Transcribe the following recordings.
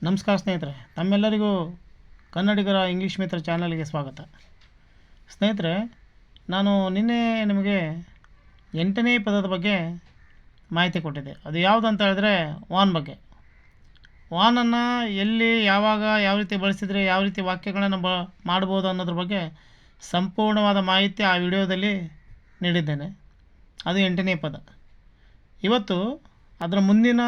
ನಮಸ್ಕಾರ ಸ್ನೇಹಿತರೆ, ತಮ್ಮೆಲ್ಲರಿಗೂ ಕನ್ನಡಿಗರ ಇಂಗ್ಲೀಷ್ ಮಿತ್ರ ಚಾನಲ್ಗೆ ಸ್ವಾಗತ. ಸ್ನೇಹಿತರೆ, ನಾನು ನಿನ್ನೆ ನಿಮಗೆ 8ನೇ ಪದದ ಬಗ್ಗೆ ಮಾಹಿತಿ ಕೊಟ್ಟಿದ್ದೆ. ಅದು ಯಾವುದು ಅಂತ ಹೇಳಿದ್ರೆ ವಾನ್ ಬಗ್ಗೆ. ವಾನನ್ನು ಎಲ್ಲಿ, ಯಾವಾಗ, ಯಾವ ರೀತಿ ಬಳಸಿದರೆ ಯಾವ ರೀತಿ ವಾಕ್ಯಗಳನ್ನು ಮಾಡ್ಬೋದು ಅನ್ನೋದ್ರ ಬಗ್ಗೆ ಸಂಪೂರ್ಣವಾದ ಮಾಹಿತಿ ಆ ವಿಡಿಯೋದಲ್ಲಿ ನೀಡಿದ್ದೇನೆ. ಅದು 8ನೇ ಪದ. ಇವತ್ತು ಅದರ ಮುಂದಿನ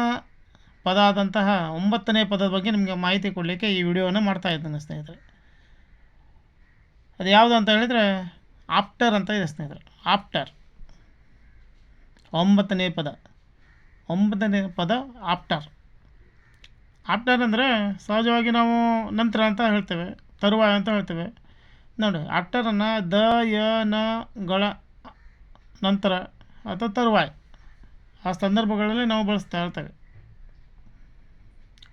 ಪದ ಆದಂತಹ 9ನೇ ಪದದ ಬಗ್ಗೆ ನಿಮಗೆ ಮಾಹಿತಿ ಕೊಡಲಿಕ್ಕೆ ಈ ವಿಡಿಯೋವನ್ನು ಮಾಡ್ತಾ ಇದ್ದೇನೆ ಸ್ನೇಹಿತರೆ. ಅದು ಯಾವುದು ಅಂತ ಹೇಳಿದರೆ ಆಫ್ಟರ್ ಅಂತ ಇದೆ ಸ್ನೇಹಿತರೆ. ಆಫ್ಟರ್ 9ನೇ ಪದ. 9ನೇ ಪದ ಆಫ್ಟರ್. ಆಫ್ಟರ್ ಅಂದರೆ ಸಹಜವಾಗಿ ನಾವು ನಂತರ ಅಂತ ಹೇಳ್ತೇವೆ, ತರುವಾಯ ಅಂತ ಹೇಳ್ತೇವೆ. ನೋಡಿ, ಆಫ್ಟರನ್ನು ದ ಯ ನ ಗಳ ನಂತರ ಅಥವಾ ತರುವಾಯ ಆ ಸಂದರ್ಭಗಳಲ್ಲಿ ನಾವು ಬಳಸ್ತಾ ಇರ್ತೇವೆ.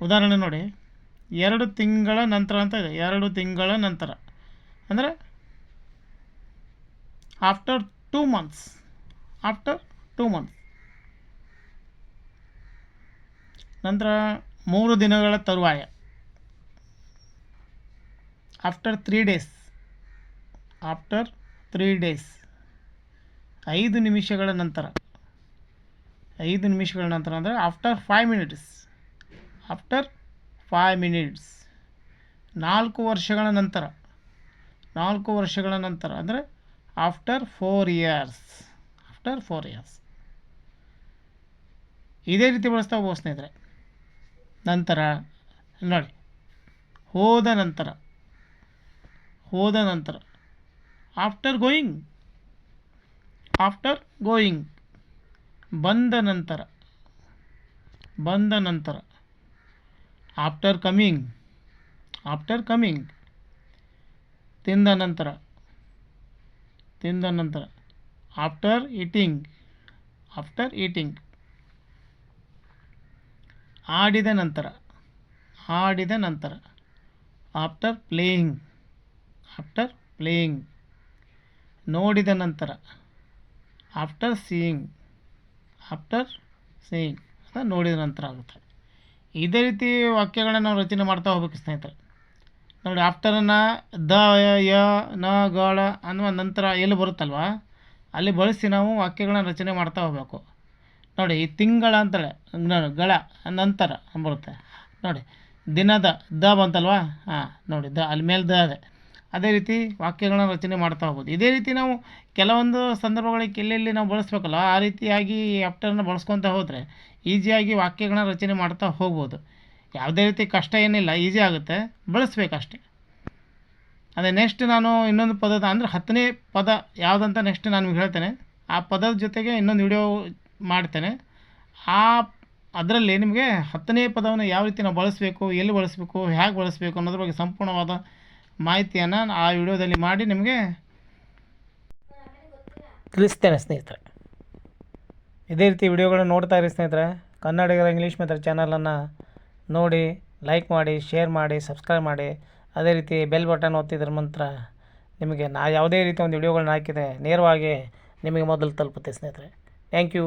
ಉದಾಹರಣೆ ನೋಡಿ, 2 ತಿಂಗಳ ನಂತರ ಅಂತ ಇದೆ. 2 ತಿಂಗಳ ನಂತರ ಅಂದರೆ ಆಫ್ಟರ್ 2 ಮಂತ್ಸ್. After 2 months. ನಂತರ 3 ದಿನಗಳ ತರುವಾಯ. After 3 days. After 3 days. 5 ನಿಮಿಷಗಳ ನಂತರ. 5 ನಿಮಿಷಗಳ ನಂತರ ಅಂದರೆ ಆಫ್ಟರ್ 5 ಮಿನಿಟ್ಸ್. After 5 minutes. 4 ವರ್ಷಗಳ ನಂತರ. 4 ವರ್ಷಗಳ ನಂತರ ಅಂದರೆ ಆಫ್ಟರ್ 4 ಇಯರ್ಸ್. After 4 years. ಇದೇ ರೀತಿ ಬಳಸ್ತಾ ಹೋಗ್ಬೋದು ಸ್ನೇಹಿತರೆ. ನಂತರ ನೋಡಿ, ಹೋದ ನಂತರ. ಹೋದ ನಂತರ ಆಫ್ಟರ್ ಗೋಯಿಂಗ್. After going. ಬಂದ ನಂತರ. ಬಂದ ನಂತರ ಆಫ್ಟರ್ ಕಮಿಂಗ್. After coming. ತಿಂದ ನಂತರ. ತಿಂದ ನಂತರ ಆಫ್ಟರ್ ಈಟಿಂಗ್. After eating. ಆಡಿದ ನಂತರ. ಆಡಿದ ನಂತರ ಆಫ್ಟರ್ ಪ್ಲೇಯಿಂಗ್. After playing. ನೋಡಿದ ನಂತರ ಆಫ್ಟರ್ ಸೀಯಿಂಗ್. ಆಫ್ಟರ್ ಸೀಯಿಂಗ್ ಅಂದರೆ ನೋಡಿದ ನಂತರ ಆಗುತ್ತೆ. ಇದೇ ರೀತಿ ವಾಕ್ಯಗಳನ್ನು ನಾವು ರಚನೆ ಮಾಡ್ತಾ ಹೋಗ್ಬೇಕು ಸ್ನೇಹಿತರೆ. ನೋಡಿ, ಆಫ್ಟರನ್ನು ದ ಯ ನ ಗಳ ಅನ್ನುವ ನಂತರ ಎಲ್ಲಿ ಬರುತ್ತಲ್ವ ಅಲ್ಲಿ ಬಳಸಿ ನಾವು ವಾಕ್ಯಗಳನ್ನು ರಚನೆ ಮಾಡ್ತಾ ಹೋಗಬೇಕು. ನೋಡಿ, ಈ ತಿಂಗಳ ಅಂತೇಳಿ ಗಳ ನಂತರ ಬರುತ್ತೆ. ನೋಡಿ, ದಿನದ ದ ಬಂತಲ್ವಾ, ಹಾಂ ನೋಡಿ, ದ ಅಲ್ಲಿ ಮೇಲೆ ದ ಇದೆ. ಅದೇ ರೀತಿ ವಾಕ್ಯಗಳನ್ನು ರಚನೆ ಮಾಡ್ತಾ ಹೋಗ್ಬೋದು. ಇದೇ ರೀತಿ ನಾವು ಕೆಲವೊಂದು ಸಂದರ್ಭಗಳಿಗೆ ಎಲ್ಲೆಲ್ಲಿ ನಾವು ಬಳಸಬೇಕಲ್ಲ ಆ ರೀತಿಯಾಗಿ ಆಫ್ಟರನ್ನು ಬಳಸ್ಕೊತ ಹೋದರೆ ಈಸಿಯಾಗಿ ವಾಕ್ಯಗಳನ್ನ ರಚನೆ ಮಾಡ್ತಾ ಹೋಗ್ಬೋದು. ಯಾವುದೇ ರೀತಿ ಕಷ್ಟ ಏನಿಲ್ಲ, ಈಸಿ ಆಗುತ್ತೆ, ಬಳಸಬೇಕಷ್ಟೆ. ಅದೇ ನೆಕ್ಸ್ಟ್ ನಾನು ಇನ್ನೊಂದು ಪದದ ಅಂದರೆ 10ನೇ ಪದ ಯಾವುದಂತ ನೆಕ್ಸ್ಟ್ ನಾನು ನಿಮ್ಗೆ ಹೇಳ್ತೇನೆ. ಆ ಪದದ ಜೊತೆಗೆ ಇನ್ನೊಂದು ವಿಡಿಯೋ ಮಾಡ್ತೇನೆ. ಅದರಲ್ಲಿ ನಿಮಗೆ 10ನೇ ಪದವನ್ನು ಯಾವ ರೀತಿ ನಾವು ಬಳಸಬೇಕು, ಎಲ್ಲಿ ಬಳಸಬೇಕು, ಹೇಗೆ ಬಳಸಬೇಕು ಅನ್ನೋದ್ರ ಬಗ್ಗೆ ಸಂಪೂರ್ಣವಾದ ಮಾಹಿತಿಯನ್ನು ಆ ವಿಡಿಯೋದಲ್ಲಿ ಮಾಡಿ ನಿಮಗೆ ತಿಳಿಸ್ತೇನೆ ಸ್ನೇಹಿತರೆ. ಇದೇ ರೀತಿ ವಿಡಿಯೋಗಳನ್ನು ನೋಡ್ತಾ ಇರಿ ಸ್ನೇಹಿತರೆ. ಕನ್ನಡಿಗರ ಇಂಗ್ಲೀಷ್ ಮಿತ್ರ ಚಾನಲನ್ನು ನೋಡಿ, ಲೈಕ್ ಮಾಡಿ, ಶೇರ್ ಮಾಡಿ, ಸಬ್ಸ್ಕ್ರೈಬ್ ಮಾಡಿ. ಅದೇ ರೀತಿ ಬೆಲ್ ಬಟನ್ ಒತ್ತಿದ್ರ ನಂತರ ನಿಮಗೆ ಯಾವುದೇ ರೀತಿ ಒಂದು ವಿಡಿಯೋಗಳನ್ನ ಹಾಕಿದೆ ನೇರವಾಗಿ ನಿಮಗೆ ಮೊದಲು ತಲುಪುತ್ತೆ ಸ್ನೇಹಿತರೆ. Thank you.